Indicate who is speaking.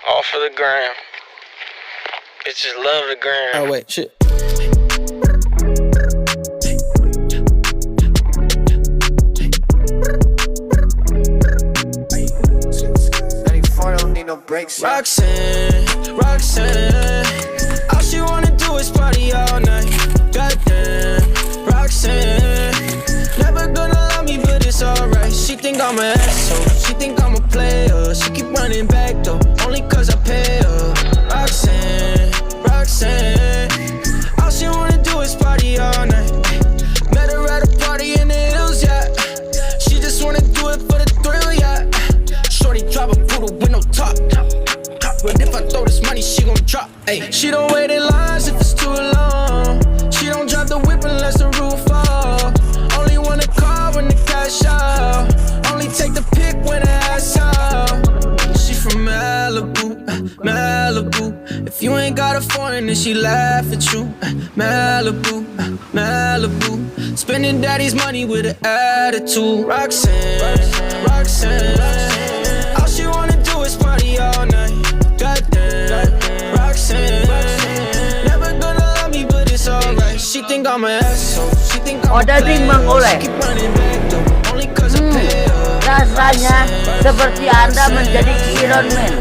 Speaker 1: All for the gram. Bitches love the gram.
Speaker 2: Oh wait, shit. Roxanne, all she wanna do is party all night. Goddamn, Roxanne, never gonna love me, but it's alright. She think I'm an asshole, she think I'm a player. She keep running back though, only cause I pay her. Roxanne, all she wanna do is party all night. Met her at a party in the hills, yeah. She just wanna do it for the thrill, yeah. Shorty drop a poodle with no top. But if I throw this money, she gon' drop. Ay. She don't wait in lines if it's too long. She don't drop the whip unless the roof fall. Only wanna call when the cash out. Only take the pic when the ass out. She from Malibu, Malibu. If you ain't got a foreign, then she laugh at you. Malibu, Malibu. Spending daddy's money with an attitude. Roxanne, all she wanna do is party all night. Goddamn, Roxanne, never gonna love me, but it's alright. She think I'm an asshole, she think I'm a
Speaker 3: daging
Speaker 2: player.
Speaker 3: mengoleh.
Speaker 2: She keep running back though, only cause I pay her.
Speaker 3: Rasanya seperti Anda menjadi Iron Man.